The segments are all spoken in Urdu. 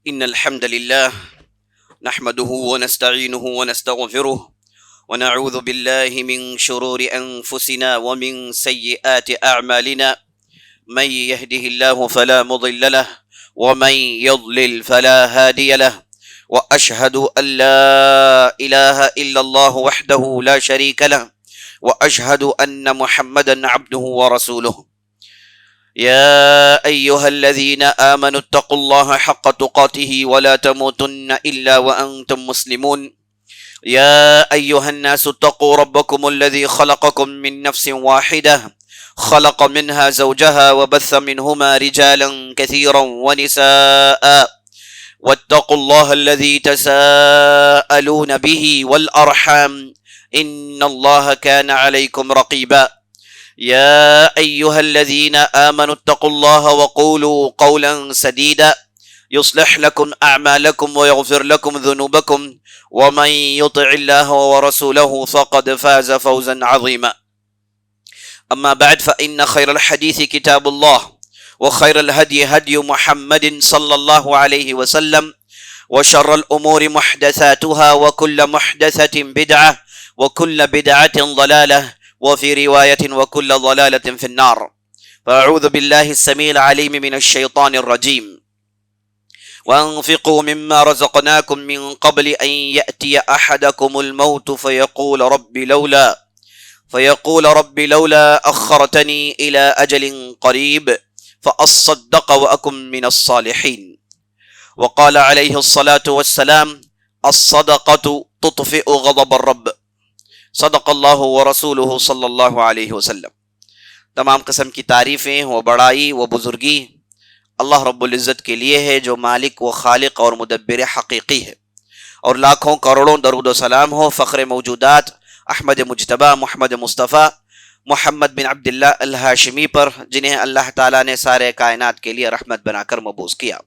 إن الحمد لله نحمده ونستعينه ونستغفره ونعوذ بالله من شرور أنفسنا ومن سيئات أعمالنا. من يهده الله فلا مضل له ومن يضلل فلا هادي له، وأشهد أن لا إله إلا الله وحده لا شريك له، وأشهد أن محمدا عبده ورسوله. يا أيها الذين آمنوا اتقوا الله حق تقاته ولا تموتن إلا وأنتم مسلمون. يا أيها الناس اتقوا ربكم الذي خلقكم من نفس واحدة، خلق منها زوجها وبث منهما رجالا كثيرا ونساء، واتقوا الله الذي تساءلون به والأرحام إن الله كان عليكم رقيبا. يا أيها الذين آمنوا اتقوا الله وقولوا قولا سديدا يصلح لكم أعمالكم ويغفر لكم ذنوبكم، ومن يطع الله ورسوله فقد فاز فوزا عظيما. أما بعد، فإن خير الحديث كتاب الله، وخير الهدي هدي محمد صلى الله عليه وسلم، وشر الأمور محدثاتها، وكل محدثة بدعة، وكل بدعة ضلالة، وفي رواية وكل ضلالة في النار. فأعوذ بالله السميع العليم من الشيطان الرجيم. وأنفقوا مما رزقناكم من قبل أن يأتي أحدكم الموت فيقول رب لولا أخرتني إلى أجل قريب فأصدق وأكن من الصالحين. وقال عليه الصلاة والسلام: الصدقة تطفئ غضب الرب. صدق اللہ ورسولہ صلی اللہ علیہ وسلم. تمام قسم کی تعریفیں و بڑائی و بزرگی اللہ رب العزت کے لیے ہے، جو مالک و خالق اور مدبر حقیقی ہے، اور لاکھوں کروڑوں درود و سلام ہو فخر موجودات احمد مجتبیٰ محمد مصطفیٰ محمد بن عبداللہ الہاشمی پر، جنہیں اللہ تعالیٰ نے سارے کائنات کے لیے رحمت بنا کر مبعوث کیا.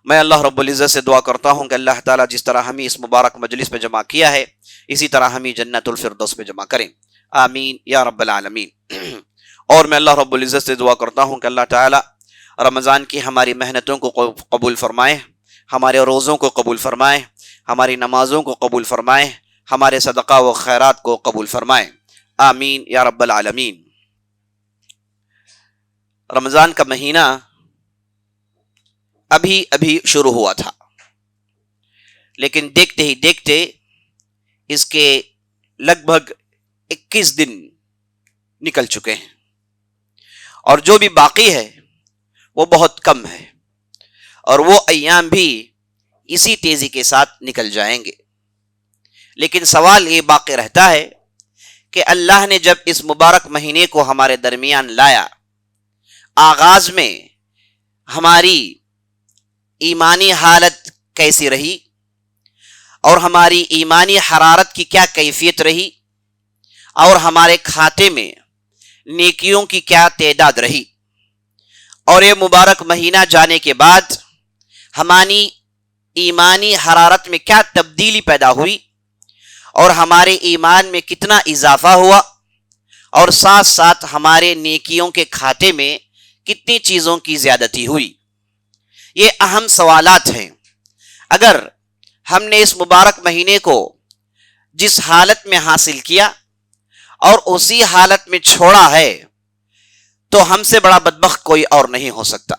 میں اللہ رب العزت سے دعا کرتا ہوں کہ اللہ تعالیٰ جس طرح ہمیں اس مبارک مجلس پہ جمع کیا ہے، اسی طرح ہمیں جنت الفردوس پہ جمع کریں، آمین یا رب العالمین. اور میں اللہ رب العزت سے دعا کرتا ہوں کہ اللہ تعالیٰ رمضان کی ہماری محنتوں کو قبول فرمائے، ہمارے روزوں کو قبول فرمائے، ہماری نمازوں کو قبول فرمائے، ہمارے صدقہ و خیرات کو قبول فرمائے، آمین یا رب العالمین. رمضان کا مہینہ ابھی شروع ہوا تھا، لیکن دیکھتے ہی دیکھتے اس کے لگ بھگ 21 دن نکل چکے ہیں، اور جو بھی باقی ہے وہ بہت کم ہے، اور وہ ایام بھی اسی تیزی کے ساتھ نکل جائیں گے. لیکن سوال یہ باقی رہتا ہے کہ اللہ نے جب اس مبارک مہینے کو ہمارے درمیان لایا، آغاز میں ہماری ایمانی حالت کیسی رہی، اور ہماری ایمانی حرارت کی کیا کیفیت رہی، اور ہمارے کھاتے میں نیکیوں کی کیا تعداد رہی، اور یہ مبارک مہینہ جانے کے بعد ہماری ایمانی حرارت میں کیا تبدیلی پیدا ہوئی، اور ہمارے ایمان میں کتنا اضافہ ہوا، اور ساتھ ساتھ ہمارے نیکیوں کے کھاتے میں کتنی چیزوں کی زیادتی ہوئی. یہ اہم سوالات ہیں. اگر ہم نے اس مبارک مہینے کو جس حالت میں حاصل کیا اور اسی حالت میں چھوڑا ہے، تو ہم سے بڑا بدبخت کوئی اور نہیں ہو سکتا،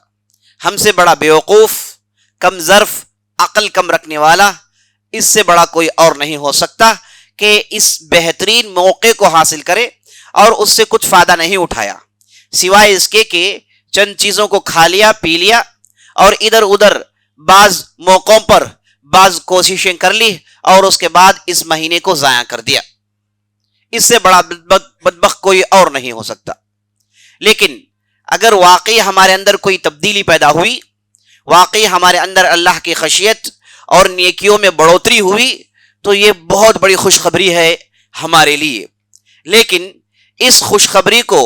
ہم سے بڑا بیوقوف، کم ظرف، عقل کم رکھنے والا اس سے بڑا کوئی اور نہیں ہو سکتا کہ اس بہترین موقع کو حاصل کرے اور اس سے کچھ فائدہ نہیں اٹھایا، سوائے اس کے کہ چند چیزوں کو کھا لیا، پی لیا، اور ادھر ادھر بعض موقعوں پر بعض کوششیں کر لی، اور اس کے بعد اس مہینے کو ضائع کر دیا. اس سے بڑا بدبخت کوئی اور نہیں ہو سکتا. لیکن اگر واقعی ہمارے اندر کوئی تبدیلی پیدا ہوئی، واقعی ہمارے اندر اللہ کی خشیت اور نیکیوں میں بڑھوتری ہوئی، تو یہ بہت بڑی خوشخبری ہے ہمارے لیے. لیکن اس خوشخبری کو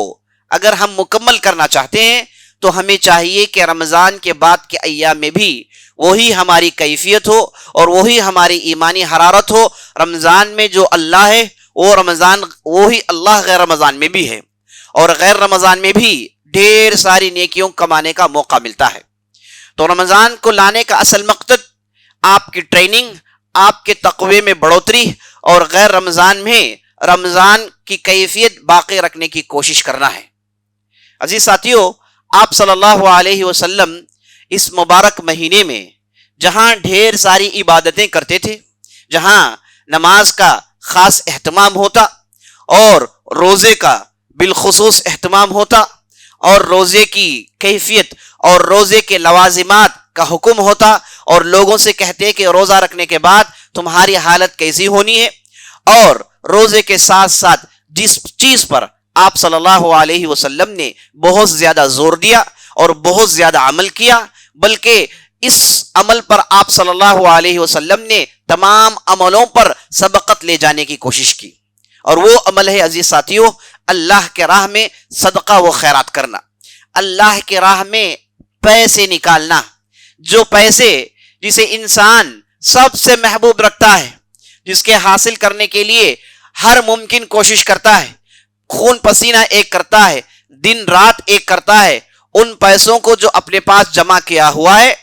اگر ہم مکمل کرنا چاہتے ہیں تو ہمیں چاہیے کہ رمضان کے بعد کے ایام میں بھی وہی ہماری کیفیت ہو اور وہی ہماری ایمانی حرارت ہو. رمضان میں جو اللہ ہے وہی اللہ غیر رمضان میں بھی ہے، اور غیر رمضان میں بھی ڈھیر ساری نیکیوں کمانے کا موقع ملتا ہے. تو رمضان کو لانے کا اصل مقصد آپ کی ٹریننگ، آپ کے تقوی میں بڑھوتری اور غیر رمضان میں رمضان کی کیفیت باقی رکھنے کی کوشش کرنا ہے۔ عزیز ساتھیو، آپ صلی اللہ علیہ وسلم اس مبارک مہینے میں جہاں ڈھیر ساری عبادتیں کرتے تھے، جہاں نماز کا خاص اہتمام ہوتا اور روزے کا بالخصوص اہتمام ہوتا اور روزے کی کیفیت اور روزے کے لوازمات کا حکم ہوتا اور لوگوں سے کہتے کہ روزہ رکھنے کے بعد تمہاری حالت کیسی ہونی ہے، اور روزے کے ساتھ ساتھ جس چیز پر آپ صلی اللہ علیہ وسلم نے بہت زیادہ زور دیا اور بہت زیادہ عمل کیا، بلکہ اس عمل پر آپ صلی اللہ علیہ وسلم نے تمام عملوں پر سبقت لے جانے کی کوشش کی، اور وہ عمل ہے عزیز ساتھیوں اللہ کے راہ میں صدقہ و خیرات کرنا، اللہ کے راہ میں پیسے نکالنا، جو پیسے جسے انسان سب سے محبوب رکھتا ہے، جس کے حاصل کرنے کے لیے ہر ممکن کوشش کرتا ہے، خون پسینہ ایک کرتا ہے، دن رات ایک کرتا ہے، ان پیسوں کو جو اپنے پاس جمع کیا ہوا ہے،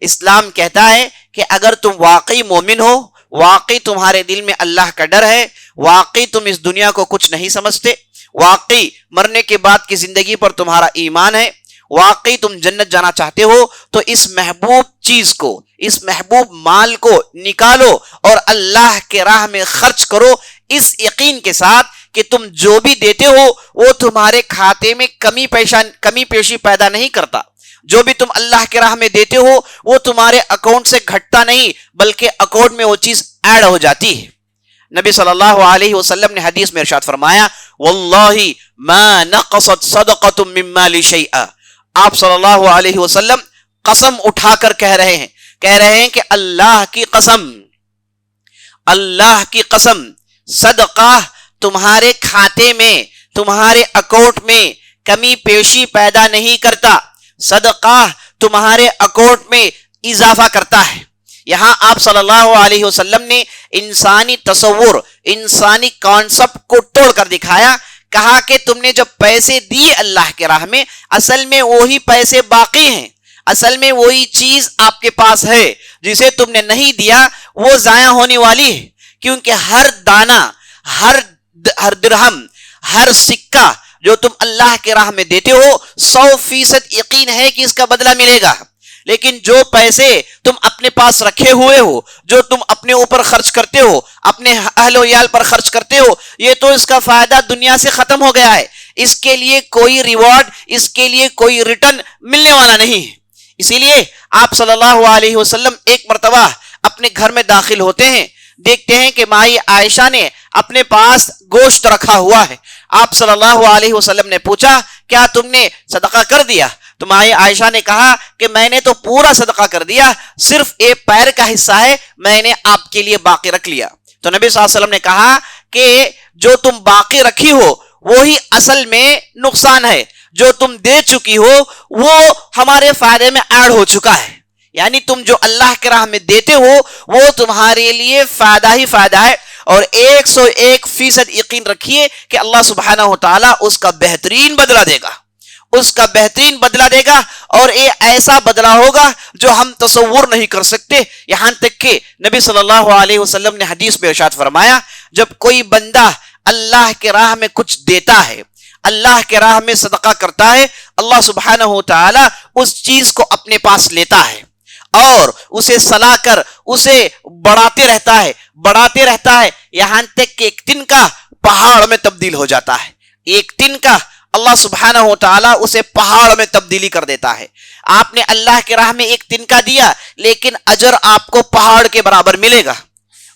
اسلام کہتا ہے کہ اگر تم واقعی مومن ہو، واقعی تمہارے دل میں اللہ کا ڈر ہے، واقعی تم اس دنیا کو کچھ نہیں سمجھتے، واقعی مرنے کے بعد کی زندگی پر تمہارا ایمان ہے، واقعی تم جنت جانا چاہتے ہو، تو اس محبوب چیز کو، اس محبوب مال کو نکالو اور اللہ کے راہ میں خرچ کرو، اس یقین کے ساتھ کہ تم جو بھی دیتے ہو وہ تمہارے کھاتے میں کمی پیشی پیدا نہیں کرتا، جو بھی تم اللہ کے راہ میں دیتے ہو وہ تمہارے اکاؤنٹ سے گھٹتا نہیں، بلکہ اکاؤنٹ میں وہ چیز ایڈ ہو جاتی ہے۔ نبی صلی اللہ علیہ وسلم نے حدیث میں ارشاد فرمایا، واللہ ما نقصت صدقۃ من مال شیئا، آپ صلی اللہ علیہ وسلم قسم اٹھا کر کہہ رہے ہیں کہ اللہ کی قسم صدقہ تمہارے کھاتے میں، تمہارے اکاؤنٹ میں کمی پیشی پیدا نہیں کرتا، صدقہ تمہارے اکاؤنٹ میں اضافہ کرتا ہے۔ یہاں آپ صلی اللہ علیہ وسلم نے انسانی تصور، انسانی کانسپٹ کو توڑ کر دکھایا، کہا کہ تم نے جب پیسے دیے اللہ کے راہ میں، اصل میں وہی پیسے باقی ہیں، اصل میں وہی چیز آپ کے پاس ہے، جسے تم نے نہیں دیا وہ ضائع ہونے والی ہے، کیونکہ ہر دانہ، ہر درہم، ہر سکہ جو تم اللہ کے راہ میں دیتے ہو 100% یقین ہے کہ اس کا بدلہ ملے گا، لیکن جو پیسے تم اپنے پاس رکھے ہوئے ہو، جو تم اپنے اوپر خرچ کرتے ہو، اپنے اہل و عیال پر خرچ کرتے ہو، یہ تو اس کا فائدہ دنیا سے ختم ہو گیا ہے، اس کے لیے کوئی ریوارڈ، اس کے لیے کوئی ریٹرن ملنے والا نہیں ہے۔ اسی لیے آپ صلی اللہ علیہ وسلم ایک مرتبہ اپنے گھر میں داخل ہوتے ہیں، دیکھتے ہیں کہ مائی عائشہ نے اپنے پاس گوشت رکھا ہوا ہے۔ آپ صلی اللہ علیہ وسلم نے پوچھا، کیا تم نے صدقہ کر دیا؟ تو مائی عائشہ نے کہا کہ میں نے تو پورا صدقہ کر دیا، صرف ایک پیر کا حصہ ہے میں نے آپ کے لیے باقی رکھ لیا۔ تو نبی صلی اللہ علیہ وسلم نے کہا کہ جو تم باقی رکھی ہو وہی اصل میں نقصان ہے، جو تم دے چکی ہو وہ ہمارے فائدے میں ایڈ ہو چکا ہے، یعنی تم جو اللہ کے راہ میں دیتے ہو وہ تمہارے لیے فائدہ ہی فائدہ ہے، اور 101% یقین رکھیے کہ اللہ سبحانہ و تعالیٰ اس کا بہترین بدلہ دے گا، اس کا بہترین بدلہ دے گا، اور یہ ایسا بدلہ ہوگا جو ہم تصور نہیں کر سکتے۔ یہاں تک کہ نبی صلی اللہ علیہ وسلم نے حدیث میں ارشاد فرمایا، جب کوئی بندہ اللہ کے راہ میں کچھ دیتا ہے، اللہ کے راہ میں صدقہ کرتا ہے، اللہ سبحانہ و تعالیٰ اس چیز کو اپنے پاس لیتا ہے اور اسے سلا کر اسے بڑھاتے رہتا ہے یہاں تک کہ ایک دن کا پہاڑ میں تبدیل ہو جاتا ہے، ایک دن کا اللہ سبحانہ و تعالیٰ اسے پہاڑ میں تبدیلی کر دیتا ہے۔ آپ نے اللہ کے راہ میں ایک دن کا دیا لیکن اجر آپ کو پہاڑ کے برابر ملے گا۔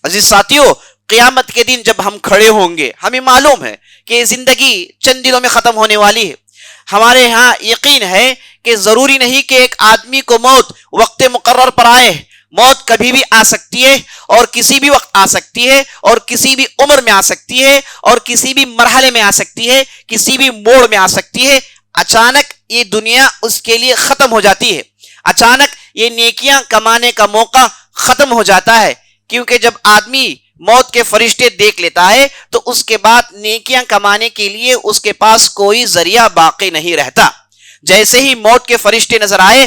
عزیز ساتھیوں، قیامت کے دن جب ہم کھڑے ہوں گے، ہمیں معلوم ہے کہ زندگی چند دنوں میں ختم ہونے والی ہے، ہمارے ہاں یقین ہے کہ ضروری نہیں کہ ایک آدمی کو موت وقت مقرر پر آئے، موت کبھی بھی آ سکتی ہے اور کسی بھی وقت آ سکتی ہے اور کسی بھی عمر میں آ سکتی ہے اور کسی بھی مرحلے میں آ سکتی ہے، کسی بھی موڑ میں آ سکتی ہے۔ اچانک یہ دنیا اس کے لیے ختم ہو جاتی ہے، اچانک یہ نیکیاں کمانے کا موقع ختم ہو جاتا ہے، کیونکہ جب آدمی موت کے فرشتے دیکھ لیتا ہے تو اس کے بعد نیکیاں کمانے کے لیے اس کے پاس کوئی ذریعہ باقی نہیں رہتا۔ جیسے ہی موت کے فرشتے نظر آئے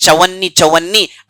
54,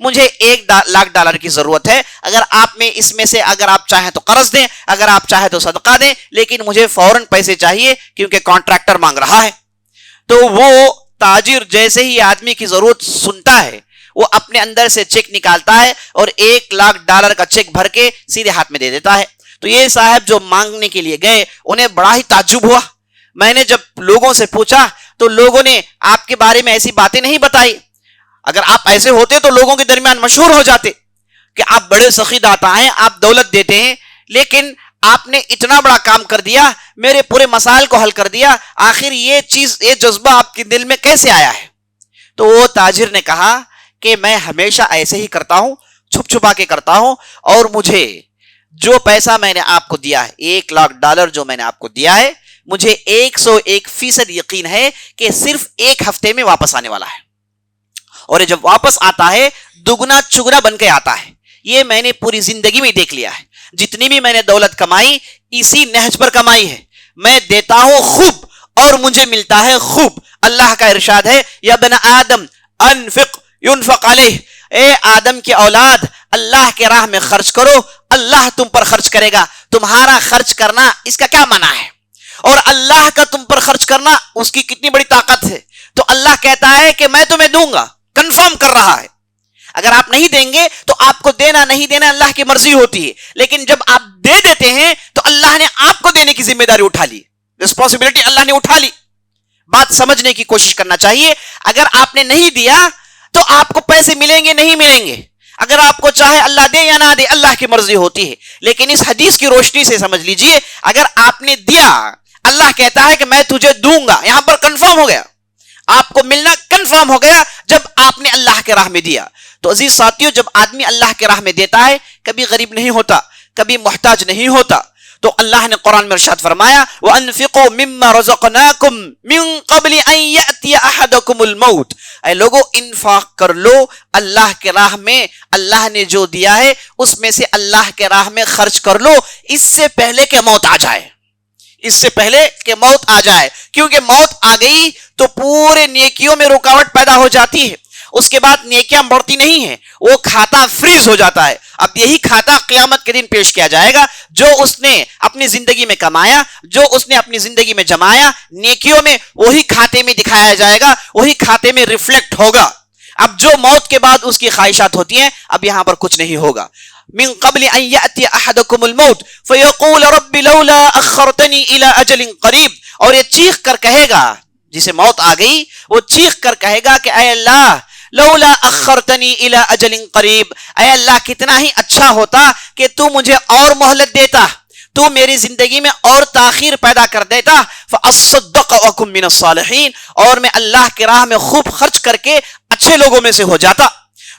مجھے $1,00,000 کی ضرورت ہے، اگر آپ میں اس میں سے اگر آپ چاہیں تو قرض دیں، اگر آپ چاہیں تو صدقہ دیں، لیکن مجھے فوراً پیسے چاہیے کیونکہ کانٹریکٹر مانگ رہا ہے۔ تو وہ تاجر جیسے ہی آدمی کی ضرورت سنتا ہے وہ اپنے اندر سے چیک نکالتا ہے اور $1,00,000 کا چیک بھر کے سیدھے ہاتھ میں دے دیتا ہے۔ تو یہ صاحب جو مانگنے کے لیے گئے انہیں بڑا ہی تعجب ہوا۔ میں نے جب لوگوں سے پوچھا تو لوگوں نے آپ کے بارے میں ایسی باتیں نہیں بتائی، اگر آپ ایسے ہوتے تو لوگوں کے درمیان مشہور ہو جاتے کہ آپ بڑے سخی داتا ہیں، آپ دولت دیتے ہیں، لیکن آپ نے اتنا بڑا کام کر دیا، میرے پورے مسائل کو حل کر دیا، آخر یہ چیز، یہ جذبہ آپ کے دل میں کیسے آیا ہے؟ تو وہ تاجر نے کہا کہ میں ہمیشہ ایسے ہی کرتا ہوں، چھپ چھپا کے کرتا ہوں، اور مجھے جو پیسہ میں نے آپ کو دیا ہے، $1,00,000 جو میں نے آپ کو دیا ہے، مجھے 101% یقین ہے کہ صرف 1 ہفتے میں واپس آنے والا ہے، اور جب واپس آتا ہے دگنا چگنا بن کے آتا ہے۔ یہ میں نے پوری زندگی میں دیکھ لیا ہے، جتنی بھی میں نے دولت کمائی اسی نہج پر کمائی ہے، میں دیتا ہوں خوب اور مجھے ملتا ہے خوب۔ اللہ کا ارشاد ہے، یا ابن آدم انفق ينفق علیہ، اے آدم کی اولاد اللہ کے راہ میں خرچ کرو، اللہ تم پر خرچ کرے گا۔ تمہارا خرچ کرنا اس کا کیا معنی ہے؟ اور اللہ کا تم پر خرچ کرنا اس کی کتنی بڑی طاقت ہے؟ تو اللہ کہتا ہے کہ میں تمہیں دوں گا، کنفرم کر رہا ہے۔ اگر آپ نہیں دیں گے تو آپ کو دینا نہیں دینا اللہ کی مرضی ہوتی ہے، لیکن جب آپ دے دیتے ہیں تو اللہ نے آپ کو دینے کی ذمہ داری اٹھا لی، رسپانسبلٹی اللہ نے اٹھا لی۔ بات سمجھنے کی کوشش کرنا چاہیے۔ اگر آپ نے نہیں دیا تو آپ کو پیسے ملیں گے نہیں ملیں گے، اگر آپ کو چاہے اللہ دے یا نہ دے اللہ کی مرضی ہوتی ہے، لیکن اس حدیث کی روشنی سے سمجھ لیجئے، اگر آپ نے دیا اللہ کہتا ہے کہ میں تجھے دوں گا، یہاں پر کنفرم ہو گیا، آپ کو ملنا کنفرم ہو گیا جب آپ نے اللہ کے راہ میں دیا۔ تو عزیز ساتھیوں، جب آدمی اللہ کے راہ میں دیتا ہے کبھی غریب نہیں ہوتا، کبھی محتاج نہیں ہوتا۔ تو اللہ نے قرآن میں ارشاد فرمایا، وَأَنفِقُوا مِمَّا رَزَقْنَاكُمْ مِن قَبْلِ أَن يَأْتِيَ أَحَدَكُمُ الْمَوْتُ، اے لوگوں انفاق کر لو اللہ کے راہ میں، اللہ نے جو دیا ہے اس میں سے اللہ کے راہ میں خرچ کر لو، اس سے پہلے کہ موت آ جائے، اس سے پہلے کہ موت آ جائے، کیونکہ موت آ گئی تو پورے نیکیوں میں رکاوٹ پیدا ہو جاتی ہے، اس کے بعد نیکیاں بڑھتی نہیں ہیں، وہ کھاتا فریز ہو جاتا ہے۔ اب یہی کھاتا قیامت کے دن پیش کیا جائے گا، جو اس نے اپنی زندگی میں کمایا، جو اس نے اپنی زندگی میں جمایا نیکیوں میں، وہی کھاتے میں دکھایا جائے گا، وہی کھاتے میں ریفلیکٹ ہوگا۔ اب جو موت کے بعد اس کی خواہشات ہوتی ہیں، اب یہاں پر کچھ نہیں ہوگا۔ من قبل ان یأتی احدکم الموت فیقول رب لولا اخرتنی الی اجل قریب، اور یہ چیخ کر کہے گا، جسے موت آ گئی وہ چیخ کر کہے گا کہ اے اللہ لولا اخرتنی الی اجل قریب، اے اللہ کتنا ہی اچھا ہوتا کہ تو مجھے اور مہلت دیتا، تو میری زندگی میں اور تاخیر پیدا کر دیتا، فاصدق واکن من الصالحین، اور میں اللہ کی راہ میں خوب خرچ کر کے اچھے لوگوں میں سے ہو جاتا۔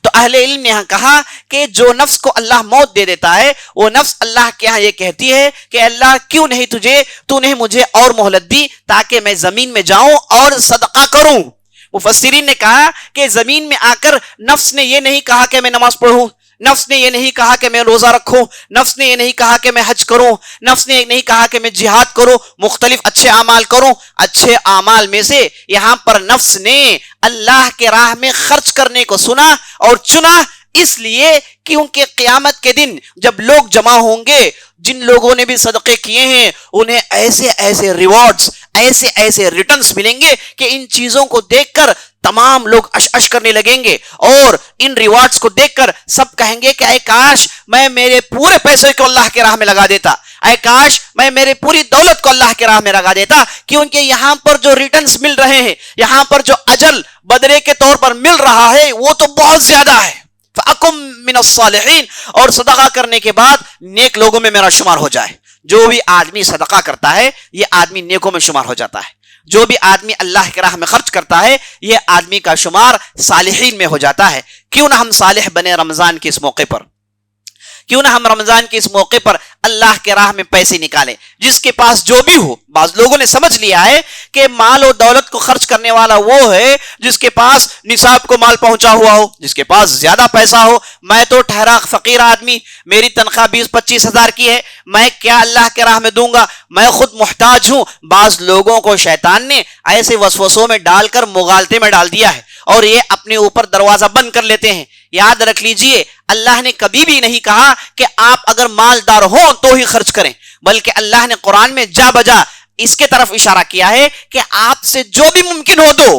تو اہل علم نے یہاں کہا کہ جو نفس کو اللہ موت دے دیتا ہے وہ نفس اللہ کے ہاں یہ کہتی ہے کہ اللہ کیوں نہیں تو نے مجھے اور مہلت دی تاکہ میں زمین میں جاؤں اور صدقہ کروں۔ مفسرین نے کہا کہ زمین میں آ کر نفس نے یہ نہیں کہا کہ میں نماز پڑھوں، نفس نے یہ نہیں کہا کہ میں روزہ رکھوں، نفس نے یہ نہیں کہا کہ میں حج کروں، نفس نے یہ نہیں کہا کہ میں جہاد کروں، مختلف اچھے اعمال کروں۔ اچھے اعمال میں سے یہاں پر نفس نے اللہ کے راہ میں خرچ کرنے کو سنا اور چنا، اس لیے کیونکہ قیامت کے دن جب لوگ جمع ہوں گے، جن لوگوں نے بھی صدقے کیے ہیں انہیں ایسے ایسے ریوارڈز، ایسے ایسے ریٹرنز ملیں گے کہ ان چیزوں کو دیکھ کر تمام لوگ اش کرنے لگیں گے، اور ان ریوارڈز کو دیکھ کر سب کہیں گے کہ اے کاش میں میرے پورے پیسے کو اللہ کے راہ میں لگا دیتا، اے کاش میں میرے پوری دولت کو اللہ کے راہ میں لگا دیتا، کیونکہ یہاں پر جو ریٹرنز مل رہے ہیں، یہاں پر جو اجل بدلے کے طور پر مل رہا ہے وہ تو بہت زیادہ ہے۔ فَأَكُن مِّنَ الصَّالِحِينَ، اور صدقہ کرنے کے بعد نیک لوگوں میں میرا شمار ہو جائے۔ جو بھی آدمی صدقہ کرتا ہے یہ آدمی نیکوں میں شمار ہو جاتا ہے، جو بھی آدمی اللہ کے راہ میں خرچ کرتا ہے یہ آدمی کا شمار صالحین میں ہو جاتا ہے۔ کیوں نہ ہم صالح بنے رمضان کے اس موقع پر، کیوں نہ ہم رمضان کے اس موقع پر اللہ کے راہ میں پیسے نکالیں. جس کے پاس جو بھی ہو, بعض لوگوں نے سمجھ لیا ہے کہ مال و دولت کو خرچ کرنے والا وہ ہے جس کے پاس نصاب کو مال پہنچا ہوا ہو, جس کے پاس زیادہ پیسہ ہو. میں تو ٹھہرا فقیر آدمی, میری تنخواہ 20-25 ہزار کی ہے, میں کیا اللہ کے راہ میں دوں گا, میں خود محتاج ہوں. بعض لوگوں کو شیطان نے ایسے وسوسوں میں ڈال کر مغالطے میں ڈال دیا ہے اور یہ اپنے اوپر دروازہ بند کر لیتے ہیں. یاد رکھ لیجئے, اللہ نے کبھی بھی نہیں کہا کہ آپ اگر مالدار ہوں تو ہی خرچ کریں, بلکہ اللہ نے قرآن میں جا بجا اس کے طرف اشارہ کیا ہے کہ آپ سے جو بھی ممکن ہو دو,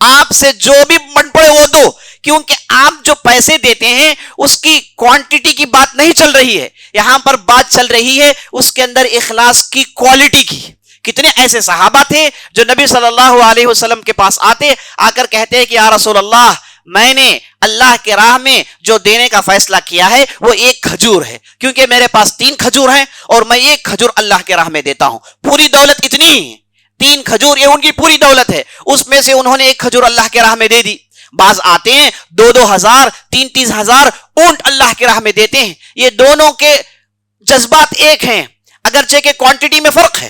آپ سے جو بھی بن پڑے وہ دو, کیونکہ آپ جو پیسے دیتے ہیں اس کی کوانٹٹی کی بات نہیں چل رہی ہے, یہاں پر بات چل رہی ہے اس کے اندر اخلاص کی کوالٹی کی. کتنے ایسے صحابہ تھے جو نبی صلی اللہ علیہ وسلم کے پاس آتے, آ کر کہتے ہیں کہ یا رسول اللہ, میں نے اللہ کے راہ میں جو دینے کا فیصلہ کیا ہے وہ 1 کھجور ہے, کیونکہ میرے پاس 3 کھجور ہیں اور میں 1 کھجور اللہ کے راہ میں دیتا ہوں. پوری دولت اتنی, 3 کھجور یہ ان کی پوری دولت ہے, اس میں سے انہوں نے 1 کھجور اللہ کے راہ میں دے دی. بعض آتے ہیں 2-2 ہزار 3-3 ہزار اونٹ اللہ کے راہ میں دیتے ہیں. یہ دونوں کے جذبات ایک ہیں, اگرچہ کہ کوانٹٹی میں فرق ہے,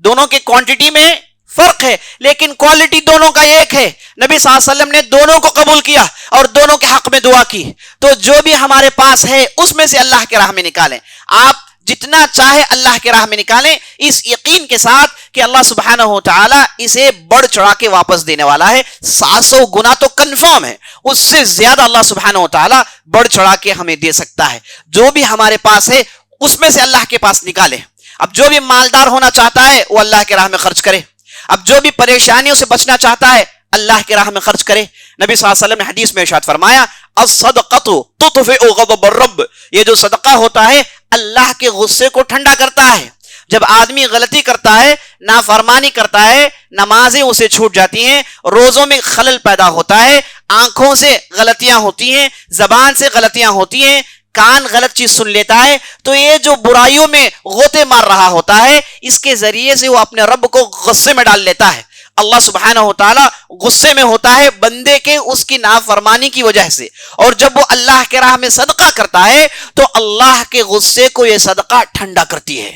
دونوں کے کوانٹٹی میں فرق ہے, لیکن کوالٹی دونوں کا ایک ہے. نبی صلی اللہ علیہ وسلم نے دونوں کو قبول کیا اور دونوں کے حق میں دعا کی. تو جو بھی ہمارے پاس ہے اس میں سے اللہ کے راہ میں نکالیں. آپ جتنا چاہے اللہ کے راہ میں نکالیں, اس یقین کے ساتھ کہ اللہ سبحانہ و تعالی اسے بڑھ چڑھا کے واپس دینے والا ہے. 700 گنا تو کنفرم ہے, اس سے زیادہ اللہ سبحانہ و تعالی بڑھ چڑھا کے ہمیں دے سکتا ہے. جو بھی ہمارے پاس ہے اس میں سے اللہ کے پاس نکالیں. اب جو بھی مالدار ہونا چاہتا ہے وہ اللہ کے راہ میں خرچ کرے, اب جو بھی پریشانیوں سے بچنا چاہتا ہے اللہ کے راہ میں خرچ کرے. نبی صلی اللہ علیہ وسلم نے حدیث میں ارشاد فرمایا, الصدقۃ تطفئ غضب الرب, یہ جو صدقہ ہوتا ہے اللہ کے غصے کو ٹھنڈا کرتا ہے. جب آدمی غلطی کرتا ہے, نافرمانی کرتا ہے, نمازیں اسے چھوٹ جاتی ہیں, روزوں میں خلل پیدا ہوتا ہے, آنکھوں سے غلطیاں ہوتی ہیں, زبان سے غلطیاں ہوتی ہیں, کان غلط چیز سن لیتا ہے, تو یہ جو برائیوں میں غوطے مار رہا ہوتا ہے اس کے ذریعے سے وہ اپنے رب کو غصے میں ڈال لیتا ہے. اللہ سبحانہ و تعالی غصے میں ہوتا ہے بندے کے اس کی نافرمانی کی وجہ سے, اور جب وہ اللہ کے راہ میں صدقہ کرتا ہے تو اللہ کے غصے کو یہ صدقہ ٹھنڈا کرتی ہے.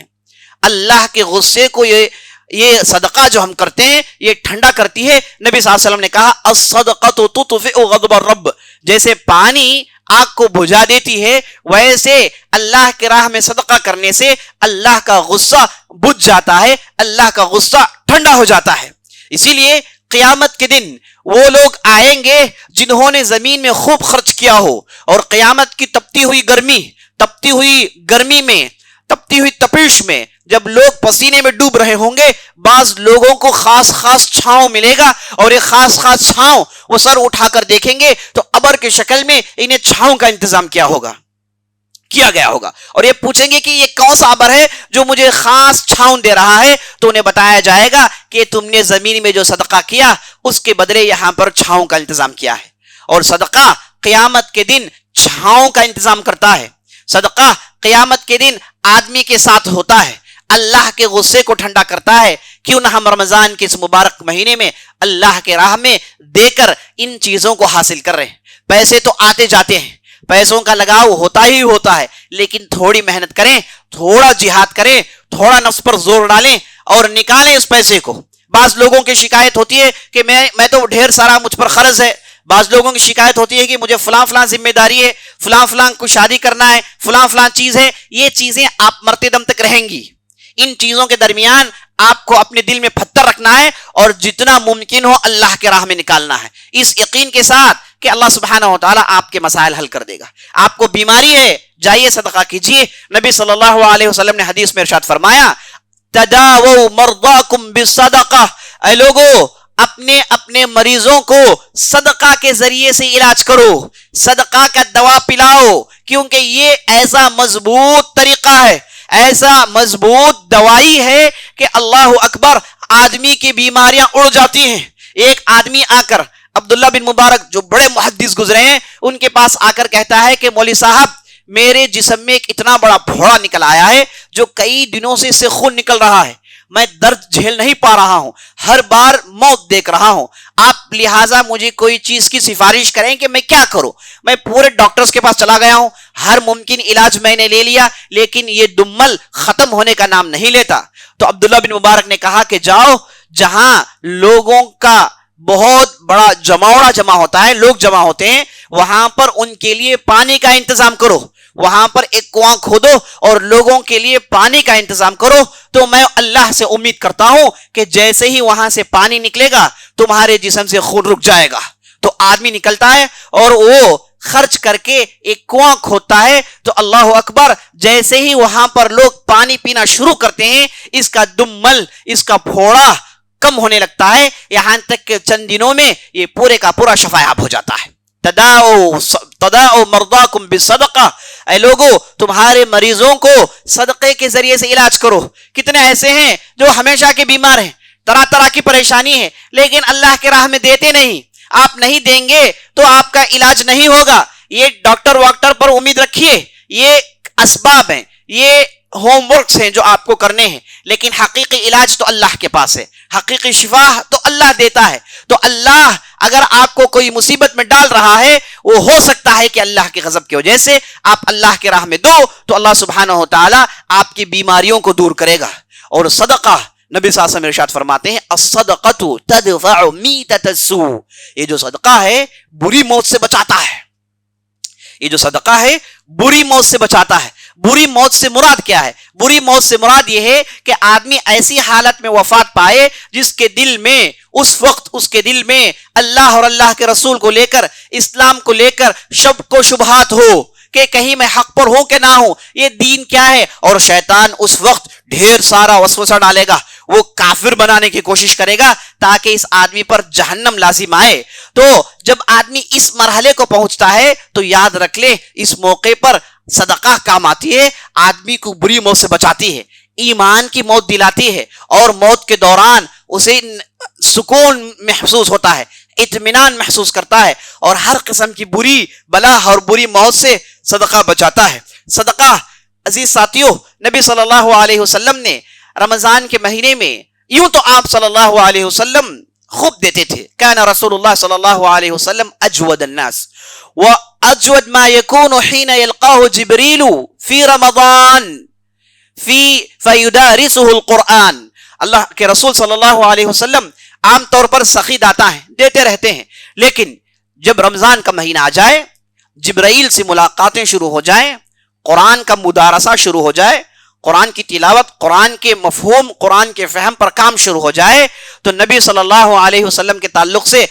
اللہ کے غصے کو یہ صدقہ جو ہم کرتے ہیں یہ ٹھنڈا کرتی ہے. نبی صلی اللہ علیہ وسلم نے کہا, الصدقۃ تطفئ غضب الرب, جیسے پانی آگ کو بجھا دیتی ہے ویسے اللہ کے راہ میں صدقہ کرنے سے اللہ کا غصہ بجھ جاتا ہے, اللہ کا غصہ ٹھنڈا ہو جاتا ہے. اسی لیے قیامت کے دن وہ لوگ آئیں گے جنہوں نے زمین میں خوب خرچ کیا ہو, اور قیامت کی تپتی ہوئی گرمی میں, تپتی ہوئی تپش میں جب لوگ پسینے میں ڈوب رہے ہوں گے, بعض لوگوں کو خاص چھاؤں ملے گا, اور یہ خاص چھاؤں وہ سر اٹھا کر دیکھیں گے تو ابر کی شکل میں انہیں چھاؤں کا انتظام کیا گیا ہوگا, اور یہ پوچھیں گے کہ یہ کون سا ابر ہے جو مجھے خاص چھاؤں دے رہا ہے, تو انہیں بتایا جائے گا کہ تم نے زمین میں جو صدقہ کیا اس کے بدلے یہاں پر چھاؤں کا انتظام کیا ہے. اور صدقہ قیامت کے دن چھاؤں کا انتظام کرتا ہے. صدقہ قیامت کے دن آدمی کے ساتھ ہوتا ہے, اللہ کے غصے کو ٹھنڈا کرتا ہے. کیوں نہ ہم رمضان کے اس مبارک مہینے میں اللہ کے راہ میں دے کر ان چیزوں کو حاصل کر رہے ہیں. پیسے تو آتے جاتے ہیں, پیسوں کا لگاؤ ہوتا ہی ہوتا ہے, لیکن تھوڑی محنت کریں, تھوڑا جہاد کریں, تھوڑا نفس پر زور ڈالیں اور نکالیں اس پیسے کو. بعض لوگوں کی شکایت ہوتی ہے کہ میں تو ڈھیر سارا مجھ پر قرض ہے. بعض لوگوں کی شکایت ہوتی ہے کہ مجھے فلاں ذمہ داری ہے, فلاں کو شادی کرنا ہے, فلاں چیز ہے. یہ چیزیں آپ مرتے دم تک رہیں گی. ان چیزوں کے درمیان آپ کو اپنے دل میں پتھر رکھنا ہے اور جتنا ممکن ہو اللہ کے راہ میں نکالنا ہے, اس یقین کے ساتھ کہ اللہ سبحانہ و تعالیٰ آپ کے مسائل حل کر دے گا. آپ کو بیماری ہے, جائیے صدقہ کیجیے. نبی صلی اللہ علیہ وسلم نے حدیث میں ارشاد فرمایا, تداووا مرضاکم بالصدقہ, اے لوگو اپنے مریضوں کو صدقہ کے ذریعے سے علاج کرو, صدقہ کا دوا پلاؤ, کیونکہ یہ ایسا مضبوط طریقہ ہے, ایسا مضبوط دوائی ہے کہ اللہ اکبر, آدمی کی بیماریاں اڑ جاتی ہیں. ایک آدمی آ کر, عبداللہ بن مبارک جو بڑے محدث گزرے ہیں, ان کے پاس آ کر کہتا ہے کہ مولوی صاحب میرے جسم میں ایک اتنا بڑا پھوڑا نکل آیا ہے جو کئی دنوں سے اس سے خون نکل رہا ہے, میں درد جھیل نہیں پا رہا ہوں, ہر بار موت دیکھ رہا ہوں, آپ لہٰذا مجھے کوئی چیز کی سفارش کریں کہ میں کیا کروں. میں پورے ڈاکٹرز کے پاس چلا گیا ہوں, ہر ممکن علاج میں نے لے لیا, لیکن یہ دمل ختم ہونے کا نام نہیں لیتا. تو عبداللہ بن مبارک نے کہا کہ جاؤ, جہاں لوگوں کا بہت بڑا جماوڑا جمع ہوتا ہے, لوگ جمع ہوتے ہیں, وہاں پر ان کے لیے پانی کا انتظام کرو, وہاں پر ایک کنواں کھودو اور لوگوں کے لیے پانی کا انتظام کرو. تو میں اللہ سے امید کرتا ہوں کہ جیسے ہی وہاں سے پانی نکلے گا تمہارے جسم سے خون رک جائے گا. تو آدمی نکلتا ہے اور وہ خرچ کر کے ایک کنواں کھودتا ہے, تو اللہ اکبر, جیسے ہی وہاں پر لوگ پانی پینا شروع کرتے ہیں, اس کا دمل, اس کا پھوڑا کم ہونے لگتا ہے, یہاں تک کہ چند دنوں میں یہ پورے کا پورا شفایاب ہو جاتا ہے. تداؤ مرضاکم بالصدقہ, اے لوگو تمہارے مریضوں کو صدقے کے ذریعے سے علاج کرو. کتنے ایسے ہیں جو ہمیشہ کے بیمار ہیں, طرح طرح کی پریشانی ہے, لیکن اللہ کے راہ میں دیتے نہیں. آپ نہیں دیں گے تو آپ کا علاج نہیں ہوگا. یہ ڈاکٹر واکٹر پر امید رکھیے, یہ اسباب ہیں, یہ ہوم ورکس ہیں جو آپ کو کرنے ہیں, لیکن حقیقی علاج تو اللہ کے پاس ہے, حقیقی شفا تو اللہ دیتا ہے. تو اللہ اگر آپ کو کوئی مصیبت میں ڈال رہا ہے, وہ ہو سکتا ہے کہ اللہ کے غضب کی وجہ سے, آپ اللہ کے راہ میں دو تو اللہ سبحانہ و تعالی آپ کی بیماریوں کو دور کرے گا. اور صدقہ, نبی صلی اللہ علیہ وسلم ارشاد فرماتے ہیں, الصدقۃ تدفع میتۃ السوء, یہ جو صدقہ ہے بری موت سے بچاتا ہے. یہ جو صدقہ ہے بری موت سے بچاتا ہے. بری موت سے مراد کیا ہے؟ بری موت سے مراد یہ ہے کہ آدمی ایسی حالت میں وفات پائے جس کے دل میں اس وقت اس کے دل میں اللہ اور اللہ کے رسول کو لے کر, اسلام کو لے کر شک و شبہات ہو کہ کہیں میں حق پر ہوں کہ نہ ہوں, یہ دین کیا ہے. اور شیطان اس وقت ڈھیر سارا وسوسہ ڈالے گا, وہ کافر بنانے کی کوشش کرے گا تاکہ اس آدمی پر جہنم لازم آئے. تو جب آدمی اس مرحلے کو پہنچتا ہے تو یاد رکھ لے, اس موقع پر صدقہ کام آتی ہے, آدمی کو بری موت سے بچاتی ہے, ایمان کی موت دلاتی ہے, اور موت کے دوران اسے سکون محسوس ہوتا ہے, اطمینان محسوس کرتا ہے, اور ہر قسم کی بری بلا اور بری موت سے صدقہ بچاتا ہے. صدقہ عزیز ساتھیوں, نبی صلی اللہ علیہ وسلم نے رمضان کے مہینے میں, یوں تو آپ صلی اللہ علیہ وسلم خوب دیتے تھے, کان رسول اللہ صلی اللہ علیہ وسلم اجود الناس واجود ما يكون حين يلقاه جبريل في رمضان فيدارسه القرآن. اللہ کے رسول صلی اللہ علیہ وسلم عام طور پر سخی داتا ہیں, دیتے رہتے ہیں, لیکن جب رمضان کا مہینہ آ جائے, جبرائیل سے ملاقاتیں شروع ہو جائیں, قرآن کا مدارسہ شروع ہو جائے, قرآن کی تلاوت, قرآن کے مفہوم, قرآن کے فہم پر کام شروع ہو جائے, تو نبی صلی اللہ علیہ وسلم کے تعلق سے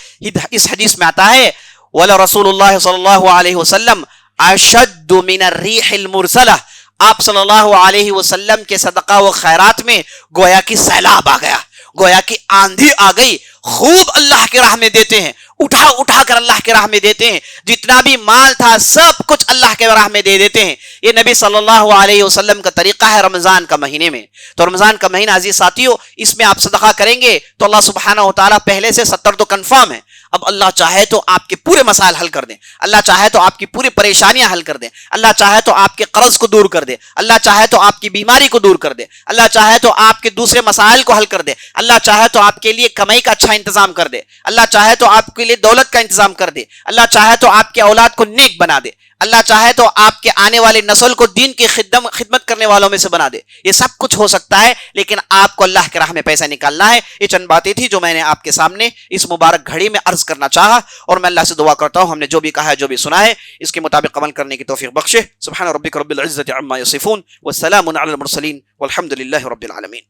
اس حدیث میں آتا ہے, وَلَرَسُولُ اللَّهِ صلی اللہ علیہ وسلم أَشَدُّ مِنَ الرِّيحِ الْمُرْسَلَةِ, آپ صلی اللہ علیہ وسلم کے صدقہ و خیرات میں گویا کی سیلاب آ گیا, گویا کی آندھی آ گئی. خوب اللہ کے راہ میں دیتے ہیں, اٹھا اٹھا کر اللہ کے راہ میں دیتے ہیں, جتنا بھی مال تھا سب کچھ اللہ کے راہ میں دے دیتے ہیں. یہ نبی صلی اللہ علیہ وسلم کا طریقہ ہے رمضان کا مہینے میں. تو رمضان کا مہینہ عزیز ساتھیوں, اس میں آپ صدقہ کریں گے تو اللہ سبحانہ و تعالیٰ پہلے سے 70 تو کنفرم ہے. اب اللہ چاہے تو آپ کے پورے مسائل حل کر دیں, اللہ چاہے تو آپ کی پوری پریشانیاں حل کر دیں, اللہ چاہے تو آپ کے قرض کو دور کر دے, اللہ چاہے تو آپ کی بیماری کو دور کر دے, اللہ چاہے تو آپ کے دوسرے مسائل کو حل کر دے, اللہ چاہے تو آپ کے لیے کمائی کا اچھا انتظام کر دے, اللہ چاہے تو آپ کے لیے دولت کا انتظام کر دے, اللہ چاہے تو آپ کے اولاد کو نیک بنا دے, اللہ چاہے تو آپ کے آنے والے نسل کو دین کی خدمت کرنے والوں میں سے بنا دے. یہ سب کچھ ہو سکتا ہے, لیکن آپ کو اللہ کے راہ میں پیسہ نکالنا ہے. یہ چند باتیں تھی جو میں نے آپ کے سامنے اس مبارک گھڑی میں عرض کرنا چاہا, اور میں اللہ سے دعا کرتا ہوں ہم نے جو بھی کہا ہے, جو بھی سنا ہے, اس کے مطابق عمل کرنے کی توفیق بخشے. سبحان ربک رب العزت عما یصفون والسلام علی المرسلین والحمد للہ رب العالمین.